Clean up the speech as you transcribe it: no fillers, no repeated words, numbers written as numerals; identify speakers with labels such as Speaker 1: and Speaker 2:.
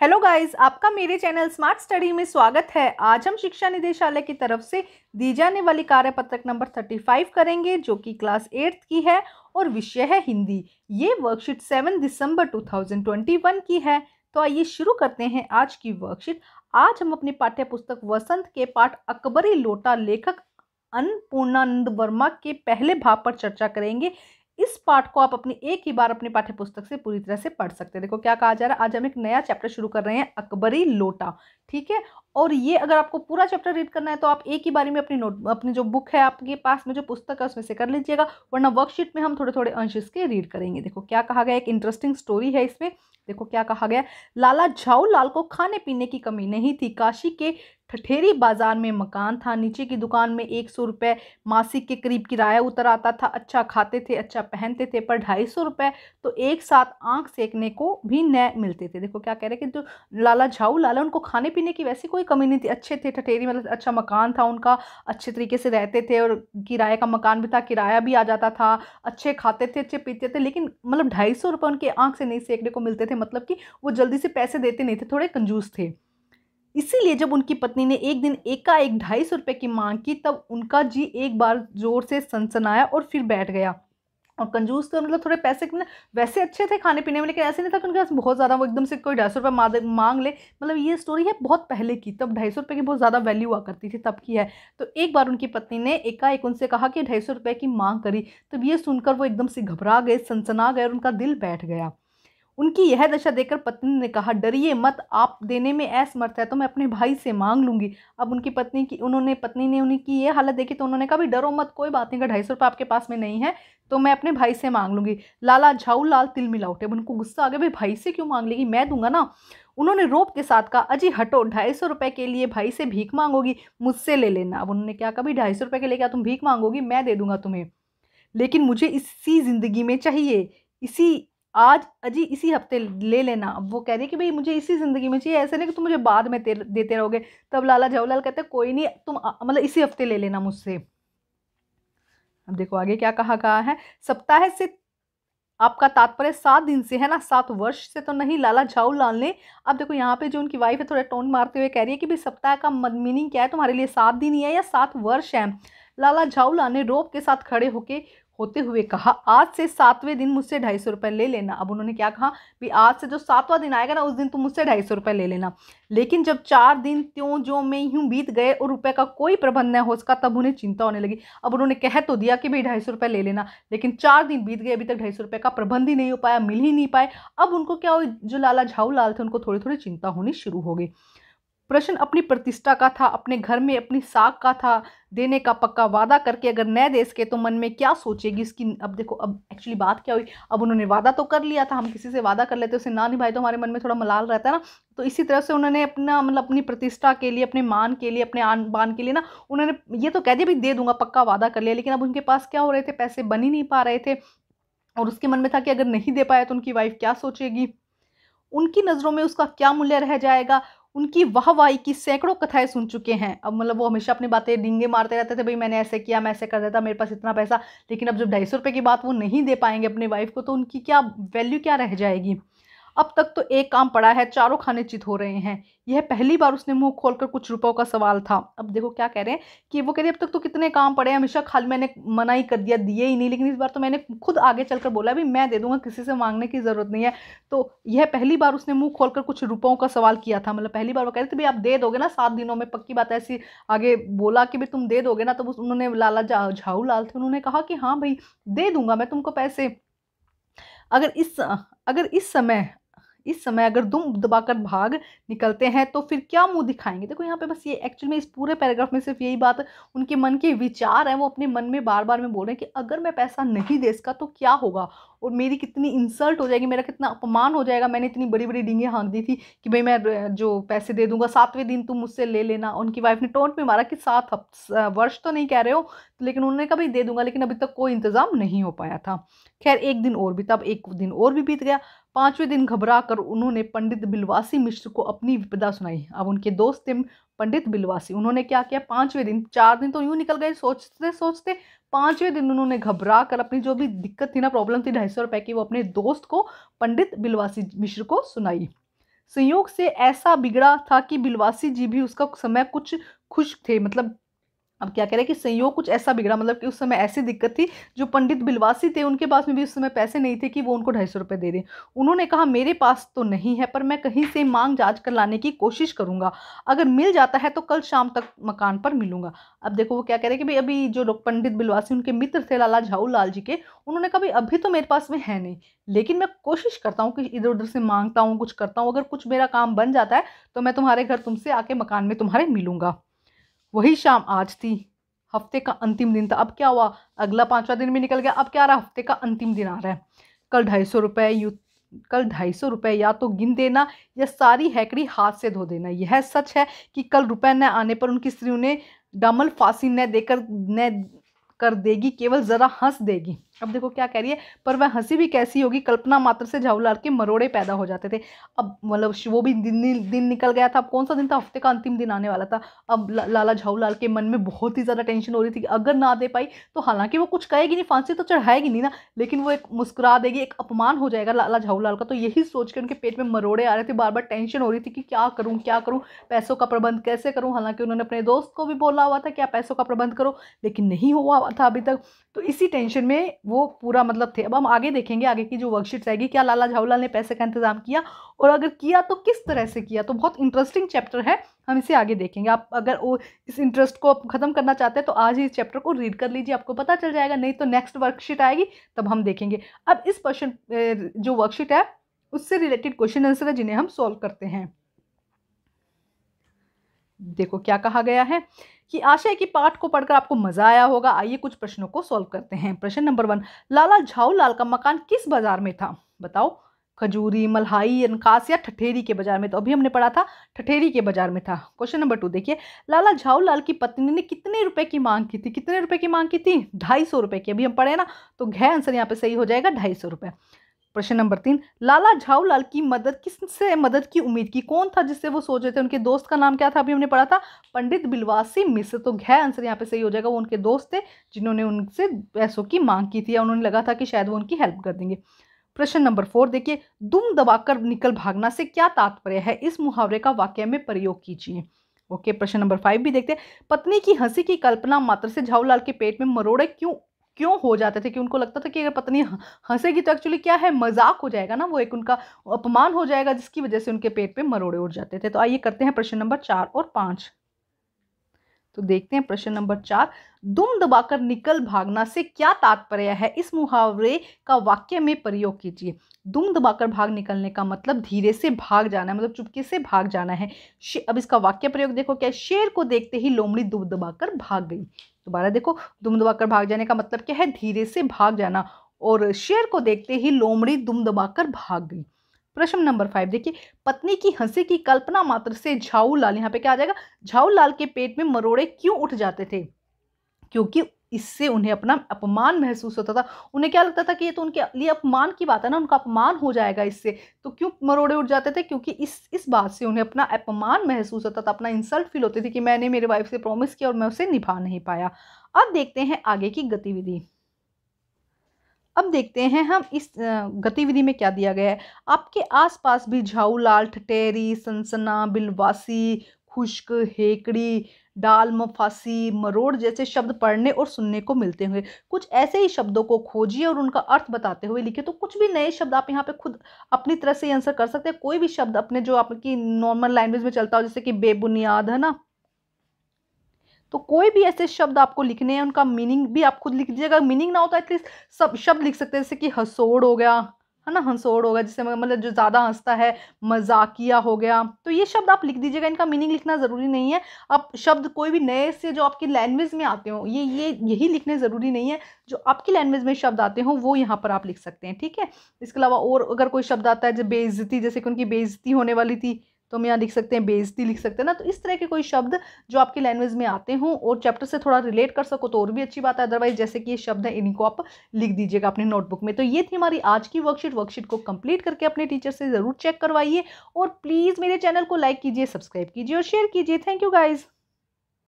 Speaker 1: Hello guys, आपका मेरे channel smart study में स्वागत है। आज हम शिक्षा निदेशालय की तरफ से दी जाने वाली कार्यपत्रक नंबर 35 करेंगे, जो कि क्लास 8 की है और विषय है हिंदी। ये वर्कशीट 7 दिसंबर 2021 की है। तो आइए शुरू करते हैं आज की वर्कशीट। आज हम अपनी पाठ्य पुस्तक वसंत के पाठ अकबरी लोटा लेखक अन्नपूर्णानंद वर्मा के पहले भाग पर चर्चा करेंगे। इस पाठ को आप अपनी एक ही बार अपनी पाठ्य पुस्तक से पूरी तरह से पढ़ सकते हैं। देखो क्या कहा जा रहा है, आज हम एक नया चैप्टर शुरू कर रहे हैं, अकबरी लोटा। ठीक है, और ये अगर आपको पूरा चैप्टर रीड करना है तो आप एक ही बारी में अपनी जो बुक है आपके पास में, जो पुस्तक है उसमें से कर लीजिएगा, वरना वर्कशीट में हम थोड़े थोड़े अंश इसके रीड करेंगे। देखो क्या कहा गया, एक इंटरेस्टिंग स्टोरी है इसमें। देखो क्या कहा गया, लाला झाऊलाल को खाने पीने की कमी नहीं थी। काशी के ठठेरी बाजार में मकान था। नीचे की दुकान में 100 रुपये मासिक के करीब किराया उतर आता था। अच्छा खाते थे, अच्छा पहनते थे, पर 250 रुपये तो एक साथ आंख सेकने को भी न मिलते थे। देखो क्या कह रहे हैं कि जो लाला झाऊलाल उनको खाने पीने की वैसी कोई कमी नहीं थी। अच्छे थे, ठठेरी मतलब अच्छा मकान था उनका, अच्छे तरीके से रहते थे, और किराए का मकान भी था, किराया भी आ जाता था। अच्छे खाते थे, अच्छे पीते थे, लेकिन मतलब 250 रुपये उनके आंख से नहीं सेकने को मिलते थे। मतलब कि वो जल्दी से पैसे देते नहीं थे, थोड़े कंजूस थे। इसीलिए जब उनकी पत्नी ने एक दिन एकाएक 250 रुपये की मांग की, तब उनका जी एक बार जोर से सनसनाया और फिर बैठ गया। और कंजूस तो मतलब थोड़े पैसे के ना वैसे अच्छे थे खाने पीने में, लेकिन ऐसे नहीं था कि उनके पास बहुत ज़्यादा वो एकदम से कोई 250 रुपये मांग ले। मतलब ये स्टोरी है बहुत पहले की, तब 250 रुपये की बहुत ज़्यादा वैल्यू हुआ करती थी, तब की है। तो एक बार उनकी पत्नी ने एकाएक उनसे कहा कि 250 रुपये की मांग करी। तब ये सुनकर वो एकदम से घबरा गए, सनसना गए, और उनका दिल बैठ गया। उनकी यह दशा देखकर पत्नी ने कहा, डरिए मत, आप देने में असमर्थ है तो मैं अपने भाई से मांग लूंगी। अब उनकी पत्नी ने उनकी ये हालत देखी तो उन्होंने कहा, भी डरो मत, कोई बात नहीं, अगर 250 रुपये आपके पास में नहीं है तो मैं अपने भाई से मांग लूंगी। लाला झाऊलाल तिल मिला उठे। अब उनको गुस्सा आ गया, भाई भाई से क्यों मांग लेगी, मैं दूंगा ना। उन्होंने रोब के साथ कहा, अजी हटो, 250 रुपये के लिए भाई से भीख मांगोगी, मुझसे ले लेना। अब उन्होंने क्या कहा, भाई 250 रुपये के लिए क्या तुम भीख मांगोगी, मैं दे दूंगा तुम्हें, लेकिन मुझे इसी जिंदगी में चाहिए, इसी आज अजी इसी हफ्ते ले लेना। अब वो कह रही है कि भाई मुझे इसी जिंदगी में चाहिए, ऐसे नहीं कि तुम मुझे बाद में देते रहोगे। तब लाला जवाहरलाल कहते हैं, कोई नहीं, तुम मतलब इसी हफ्ते ले लेना मुझसे। अब देखो आगे क्या कहा गया है, सप्ताह से आपका तात्पर्य 7 दिन से है ना, 7 वर्ष से तो नहीं। लाला झाऊलाल ने, अब देखो यहाँ पे जो उनकी वाइफ है थोड़ा टोन मारते हुए कह रही है कि भाई सप्ताह का मीनिंग क्या है तुम्हारे लिए, 7 दिन ही है या 7 वर्ष है। लाला झाऊलाल ने रोब के साथ खड़े होते हुए कहा, आज से 7वें दिन मुझसे 250 रुपये ले लेना। अब उन्होंने क्या कहा, भी आज से जो 7वां दिन आएगा ना, उस दिन तुम मुझसे 250 रुपये ले लेना। लेकिन जब 4 दिन त्यों जो में यूं बीत गए और रुपए का कोई प्रबंध न हो सका, तब उन्हें चिंता होने लगी। अब उन्होंने कह तो दिया कि भाई 250 रुपये ले लेना, लेकिन 4 दिन बीत गए, अभी तक 250 रुपये का प्रबंध ही नहीं हो पाया, मिल ही नहीं पाए। अब उनको क्या हुई, जो लाला झाऊलाल थे उनको थोड़ी थोड़ी चिंता होनी शुरू हो गई। प्रश्न अपनी प्रतिष्ठा का था, अपने घर में अपनी साख का था। देने का पक्का वादा करके अगर न दे सके तो मन में क्या सोचेगी इसकी। अब देखो, अब एक्चुअली बात क्या हुई, अब उन्होंने वादा तो कर लिया था, हम किसी से वादा कर लेते उसे ना निभाए तो हमारे मन में थोड़ा मलाल रहता है ना। तो इसी तरह से उन्होंने अपना मतलब अपनी प्रतिष्ठा के लिए, अपने मान के लिए, अपने आन बान के लिए ना, उन्होंने ये तो कह दिया भाई दे दूंगा, पक्का वादा कर लिया। लेकिन अब उनके पास क्या हो रहे थे, पैसे बन ही नहीं पा रहे थे, और उसके मन में था कि अगर नहीं दे पाया तो उनकी वाइफ क्या सोचेगी, उनकी नज़रों में उसका क्या मूल्य रह जाएगा। उनकी वाहवाही की सैकड़ों कथाएं सुन चुके हैं। अब मतलब वो हमेशा अपनी बातें डींगे मारते रहते थे, भाई मैंने ऐसे किया, मैं ऐसे कर देता, मेरे पास इतना पैसा। लेकिन अब जब 250 रुपये की बात वो नहीं दे पाएंगे अपनी वाइफ को, तो उनकी क्या वैल्यू क्या रह जाएगी। अब तक तो एक काम पड़ा है, चारों खाने चित हो रहे हैं। यह पहली बार उसने मुंह खोलकर कुछ रुपयों का सवाल था। अब देखो क्या कह रहे हैं कि वो कह रही अब तक तो कितने काम पड़े हैं, हमेशा खाली मैंने मना ही कर दिया, दिए ही नहीं, लेकिन इस बार तो मैंने खुद आगे चलकर बोला भी मैं दे दूंगा, किसी से मांगने की जरूरत नहीं है। तो यह पहली बार उसने मुंह खोलकर कुछ रुपयों का सवाल किया था। मतलब पहली बार वो कह रहे थे भाई आप दे दोगे ना 7 दिनों में, पक्की बात ऐसी आगे बोला कि भाई तुम दे दोगे ना। तो उन्होंने लाला झाऊलाल थे, उन्होंने कहा कि हाँ भाई दे दूंगा मैं तुमको पैसे। अगर इस अगर इस समय अगर दुम दबाकर भाग निकलते हैं तो फिर क्या मुंह दिखाएंगे। देखो यहाँ पे बस ये एक्चुअली में इस पूरे पैराग्राफ में सिर्फ यही बात, उनके मन के विचार हैं, वो अपने मन में बार बार में बोल रहे हैं कि अगर मैं पैसा नहीं दे सका तो क्या होगा, और मेरी कितनी इंसल्ट हो जाएगी, मेरा कितना अपमान हो जाएगा। मैंने इतनी बड़ी बड़ी डींगे हाँक दी थी कि भाई मैं जो पैसे दे दूंगा 7वें दिन तुम मुझसे ले लेना। उनकी वाइफ ने टोंट में मारा कि 7 वर्ष तो नहीं कह रहे हो, लेकिन उन्होंने कहा भाई दे दूंगा, लेकिन अभी तक कोई इंतजाम नहीं हो पाया था। खैर एक दिन और भी, तब एक दिन और भी बीत गया। 5वें दिन घबरा कर उन्होंने पंडित बिलवासी मिश्र को अपनी विपदा सुनाई। अब उनके दोस्त थे पंडित बिलवासी, उन्होंने क्या किया, 5वें दिन, 4 दिन तो यूं निकल गए सोचते सोचते, 5वें दिन उन्होंने घबरा कर अपनी जो भी दिक्कत थी ना, प्रॉब्लम थी 250 रुपए की, वो अपने दोस्त को पंडित बिलवासी मिश्र को सुनाई। संयोग से ऐसा बिगड़ा था कि बिलवासी जी भी उसका समय कुछ खुश थे। मतलब अब क्या कह रहे हैं कि संयोग कुछ ऐसा बिगड़ा, मतलब कि उस समय ऐसी दिक्कत थी, जो पंडित बिलवासी थे उनके पास में भी उस समय पैसे नहीं थे कि वो उनको 250 रुपये दे दें। उन्होंने कहा मेरे पास तो नहीं है, पर मैं कहीं से मांग जांच कर लाने की कोशिश करूंगा, अगर मिल जाता है तो कल शाम तक मकान पर मिलूंगा। अब देखो वो क्या कह रहे हैं कि भाई अभी जो लोग पंडित बिलवासी उनके मित्र थे लाला झाऊ लाल जी के, उन्होंने कहा भाई अभी तो मेरे पास में है नहीं, लेकिन मैं कोशिश करता हूँ कि इधर उधर से मांगता हूँ, कुछ करता हूँ, अगर कुछ मेरा काम बन जाता है तो मैं तुम्हारे घर तुमसे आके मकान में तुम्हारे मिलूंगा। वही शाम आज थी, हफ्ते का अंतिम दिन था। अब क्या हुआ, अगला 5वां दिन भी निकल गया, अब क्या आ रहा, हफ्ते का अंतिम दिन आ रहा है। कल 250 रुपये कल 250 रुपये या तो गिन देना या सारी हैकड़ी हाथ से धो देना। यह सच है कि कल रुपए न आने पर उनकी स्त्री उन्हें डामल फांसी न कर देगी, केवल जरा हंस देगी। अब देखो क्या कह रही है, पर वह हंसी भी कैसी होगी, कल्पना मात्र से झाऊलाल के मरोड़े पैदा हो जाते थे। अब मतलब वो भी दिन निकल गया था। अब कौन सा दिन था, हफ्ते का अंतिम दिन आने वाला था। अब लाला झाऊलाल के मन में बहुत ही ज़्यादा टेंशन हो रही थी कि अगर ना दे पाई तो, हालांकि वो कुछ कहेगी नहीं, फांसी तो चढ़ाएगी नहीं ना, लेकिन वो एक मुस्कुरा देगी, एक अपमान हो जाएगा लाला झाऊलाल का। तो यही सोच के उनके पेट में मरोड़े आ रहे थे, बार बार टेंशन हो रही थी कि क्या करूँ क्या करूँ, पैसों का प्रबंध कैसे करूँ। हालांकि उन्होंने अपने दोस्त को भी बोला हुआ था कि आप पैसों का प्रबंध करो, लेकिन नहीं हुआ था अभी तक। तो इसी टेंशन में वो पूरा मतलब थे। अब हम आगे देखेंगे, आगे की जो वर्कशीट रहेगी, क्या लाला झाऊलाल ने पैसे का इंतजाम किया, और अगर किया तो किस तरह से किया। तो बहुत इंटरेस्टिंग चैप्टर है, हम इसे आगे देखेंगे। आप अगर वो इस इंटरेस्ट को खत्म करना चाहते हैं तो आज ही इस चैप्टर को रीड कर लीजिए, आपको पता चल जाएगा। नहीं तो नेक्स्ट वर्कशीट आएगी तब हम देखेंगे। अब इस क्वेश्चन जो वर्कशीट है उससे रिलेटेड क्वेश्चन आंसर है जिन्हें हम सॉल्व करते हैं। देखो क्या कहा गया है कि आशा है कि पाठ को पढ़कर आपको मजा आया होगा। आइए कुछ प्रश्नों को सॉल्व करते हैं। प्रश्न नंबर 1, लाला झाऊलाल का मकान किस बाजार में था, बताओ। खजूरी, मल्हाई, अनकास या ठठेरी के बाजार में। तो अभी हमने पढ़ा था ठठेरी के बाजार में था। क्वेश्चन नंबर 2 देखिए, लाला झाऊलाल की पत्नी ने कितने रुपए की मांग की थी, कितने रुपए की मांग की थी, 250 रुपए की। अभी हम पढ़े ना, तो घ आंसर यहाँ पे सही हो जाएगा 250 रुपए। प्रश्न नंबर 3, लाला झाऊलाल की मदद किससे मदद की उम्मीद की, कौन था जिससे वो सोच रहे थे, उनके दोस्त का नाम क्या था, अभी हमने पढ़ा था पंडित बिलवासी मिश्र। तो घ आंसर यहाँ पे सही हो जाएगा, वो उनके दोस्त थे जिन्होंने उनसे पैसों की मांग की थी, या उन्होंने लगा था कि शायद वो उनकी हेल्प कर देंगे। प्रश्न नंबर 4 देखिए, दुम दबाकर निकल भागना से क्या तात्पर्य है, इस मुहावरे का वाक्य में प्रयोग कीजिए। ओके, प्रश्न नंबर 5 भी देखते हैं, पत्नी की हंसी की कल्पना मात्र से झाऊलाल के पेट में मरोड़े क्यों क्यों हो जाते थे, कि उनको लगता था कि अगर पत्नी हंसेगी तो एक्चुअली क्या है, मजाक हो जाएगा ना, वो एक उनका अपमान हो जाएगा, जिसकी वजह से उनके पेट पे मरोड़े उड़ जाते थे। तो आइए करते हैं प्रश्न नंबर 4 और 5। तो देखते हैं प्रश्न नंबर 4, दुम दबाकर निकल भागना से क्या तात्पर्य है, इस मुहावरे का वाक्य में प्रयोग कीजिए। दुम दबाकर भाग निकलने का मतलब धीरे से भाग जाना है, मतलब चुपके से भाग जाना है। अब इसका वाक्य प्रयोग देखो क्या है, शेर को देखते ही लोमड़ी दुम दबाकर भाग गई। दोबारा देखो, दुम दबाकर भाग जाने का मतलब क्या है, धीरे से भाग जाना, और शेर को देखते ही लोमड़ी दुम दबाकर भाग गई। प्रश्न नंबर 5 देखिए, पत्नी की हंसी की कल्पना मात्र से झाऊलाल, यहाँ पे क्या आ जाएगा, झाऊलाल के पेट में मरोड़े क्यों उठ जाते थे, क्योंकि इससे उन्हें अपना अपमान महसूस होता था। उन्हें क्या लगता था कि ये तो उनके लिए अपमान की बात है ना, उनका अपमान हो जाएगा इससे। तो क्यों मरोड़े उठ जाते थे, क्योंकि इस बात से उन्हें अपना अपमान महसूस होता था, अपना इंसल्ट फील होती थी कि मैंने मेरे वाइफ से प्रॉमिस किया और मैं उसे निभा नहीं पाया। अब देखते हैं आगे की गतिविधि। अब देखते हैं हम इस गतिविधि में क्या दिया गया है। आपके आसपास भी झाऊलाल, ठठेरी, सनसना, बिलवासी, खुश्क, हेकड़ी, डाल, मफासी, मरोड़ जैसे शब्द पढ़ने और सुनने को मिलते हुए कुछ ऐसे ही शब्दों को खोजिए और उनका अर्थ बताते हुए लिखिए। तो कुछ भी नए शब्द आप यहाँ पे खुद अपनी तरह से आंसर कर सकते हैं। कोई भी शब्द अपने जो आपकी नॉर्मल लैंग्वेज में चलता हो, जैसे कि बेबुनियाद है ना, तो कोई भी ऐसे शब्द आपको लिखने हैं, उनका मीनिंग भी आप खुद लिख दीजिएगा। मीनिंग ना होता है एटलीस्ट सब शब्द लिख सकते हैं, जैसे कि हंसोड़ हो गया, है ना, हंसोड़ हो गया जिससे मतलब जो ज़्यादा हंसता है, मजाकिया हो गया। तो ये शब्द आप लिख दीजिएगा, इनका मीनिंग लिखना ज़रूरी नहीं है। आप शब्द कोई भी नए से जो आपकी लैंग्वेज में आते हो, यही लिखने ज़रूरी नहीं है। जो आपकी लैंग्वेज में शब्द आते हो वो यहाँ पर आप लिख सकते हैं, ठीक है। इसके अलावा और अगर कोई शब्द आता है जब बेइज्जती, जैसे कि उनकी बेइज्जती होने वाली थी, तो हम यहाँ लिख सकते हैं बेइज्जती, लिख सकते हैं ना। तो इस तरह के कोई शब्द जो आपकी लैंग्वेज में आते हों और चैप्टर से थोड़ा रिलेट कर सको तो और भी अच्छी बात है। अदरवाइज जैसे कि ये शब्द है, इनको आप लिख दीजिएगा अपनी नोटबुक में। तो ये थी हमारी आज की वर्कशीट को कंप्लीट करके अपने टीचर से ज़रूर चेक करवाइए, और प्लीज़ मेरे चैनल को लाइक कीजिए, सब्सक्राइब कीजिए और शेयर कीजिए। Thank you guys.